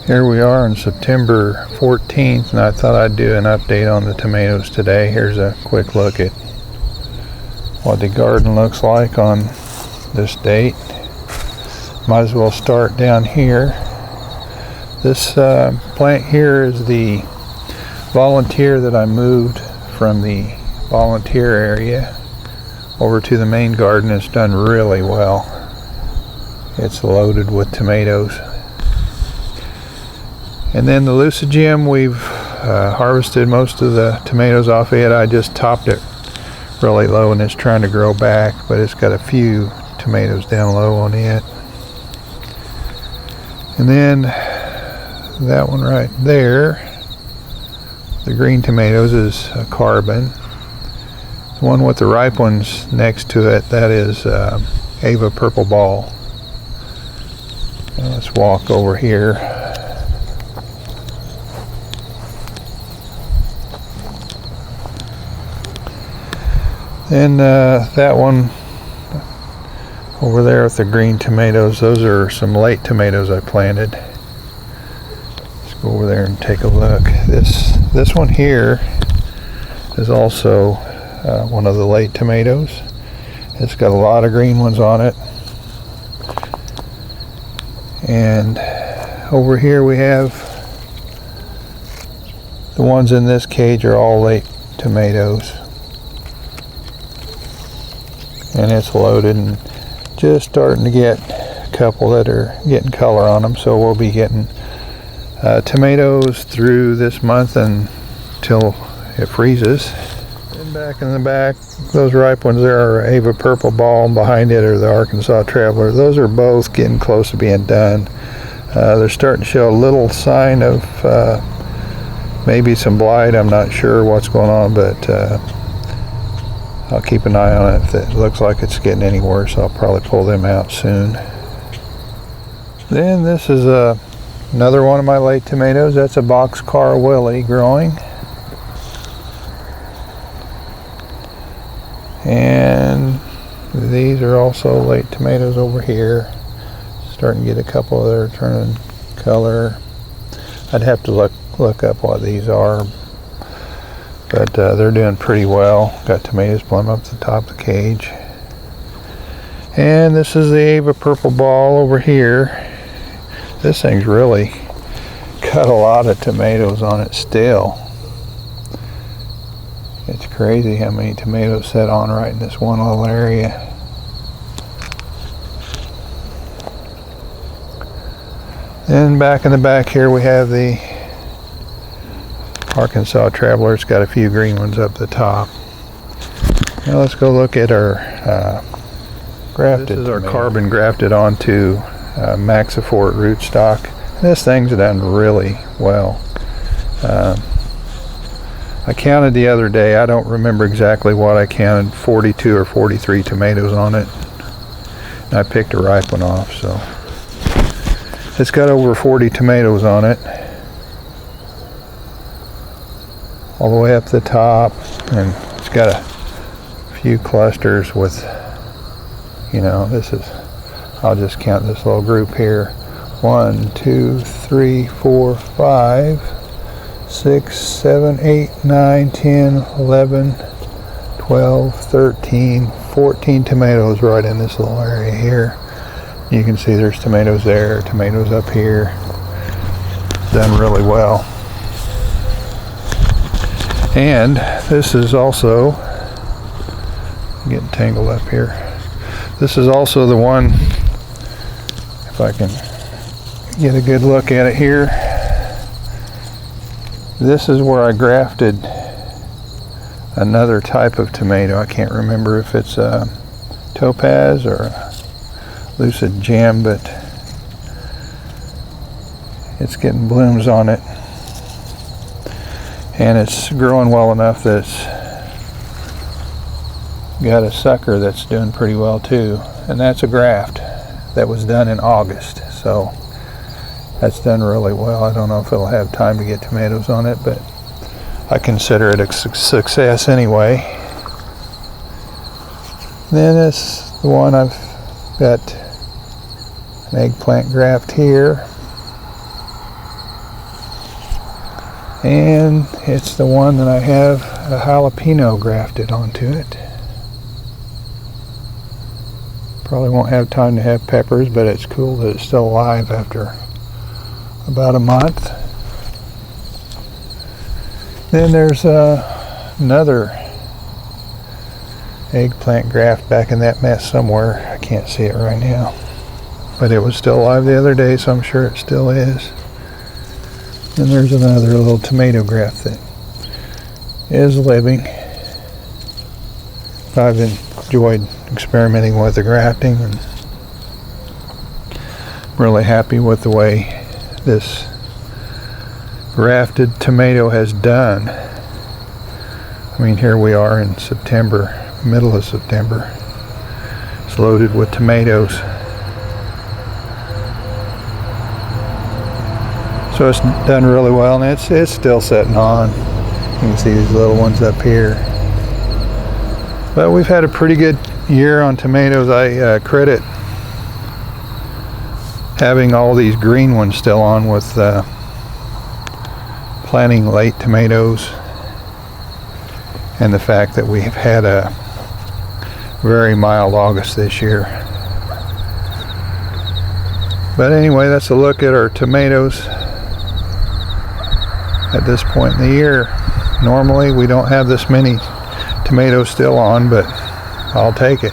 Here we are on September 14th, and I thought I'd do an update on the tomatoes today. Here's a quick look at what the garden looks like on this date. Might as well start down here. This plant here is the volunteer that I moved from the volunteer area over to the main garden. It's done really well. It's loaded with tomatoes. And then the Lucigem, we've harvested most of the tomatoes off it. I just topped it really low and it's trying to grow back, but it's got a few tomatoes down low on it. And then that one right there, the green tomatoes, is a carbon. The one with the ripe ones next to it, that is Ava Purple Ball. Now let's walk over here. And that one over there with the green tomatoes, those are some late tomatoes I planted. Let's go over there and take a look. This one here is also one of the late tomatoes. It's got a lot of green ones on it. And over here we have the ones in this cage are all late tomatoes. And it's loaded and just starting to get a couple that are getting color on them, so we'll be getting tomatoes through this month until it freezes. And back in the back, those ripe ones there are Ava Purple Ball, and behind it are the Arkansas Traveler. Those are both getting close to being done. They're starting to show a little sign of maybe some blight. I'm not sure what's going on, but I'll keep an eye on it. If it looks like it's getting any worse, I'll probably pull them out soon. Then this is another one of my late tomatoes. That's a Boxcar Willie growing. And these are also late tomatoes over here. Starting to get a couple that are turning color. I'd have to look up what these are. But they're doing pretty well. Got tomatoes plumb up the top of the cage. And this is the Ava Purple Ball over here. This thing's really got a lot of tomatoes on it still. It's crazy how many tomatoes set on right in this one little area. Then back in the back here we have the Arkansas Traveler. It's got a few green ones up the top. Now let's go look at our grafted. This is our carbon grafted onto Maxifort rootstock. This thing's done really well. I counted the other day. I don't remember exactly what I counted. 42 or 43 tomatoes on it. And I picked a ripe one off, so it's got over 40 tomatoes on it. All the way up the top, and it's got a few clusters with, I'll just count this little group here. 1, 2, 3, 4, 5, 6, 7, 8, 9, 10, 11, 12, 13, 14 tomatoes right in this little area here. You can see there's tomatoes there, tomatoes up here. Done really well. And this is also, getting tangled up here. This is also the one, if I can get a good look at it here. This is where I grafted another type of tomato. I can't remember if it's a topaz or a Lucigem, but it's getting blooms on it. And it's growing well enough that it's got a sucker that's doing pretty well too. And that's a graft that was done in August. So that's done really well. I don't know if it'll have time to get tomatoes on it, but I consider it a success anyway. Then this the one I've got an eggplant graft here. And it's the one that I have a jalapeno grafted onto it. Probably won't have time to have peppers, but it's cool that it's still alive after about a month. Then there's another eggplant graft back in that mess somewhere. I can't see it right now, but it was still alive the other day, so I'm sure it still is. And there's another little tomato graft that is living. I've enjoyed experimenting with the grafting, and I'm really happy with the way this grafted tomato has done. I mean, here we are in September, middle of September. It's loaded with tomatoes. So it's done really well, and it's still setting on. You can see these little ones up here. But we've had a pretty good year on tomatoes. I credit having all these green ones still on with planting late tomatoes, and the fact that we've had a very mild August this year. But anyway, that's a look at our tomatoes at this point in the year. Normally we don't have this many tomatoes still on, but I'll take it.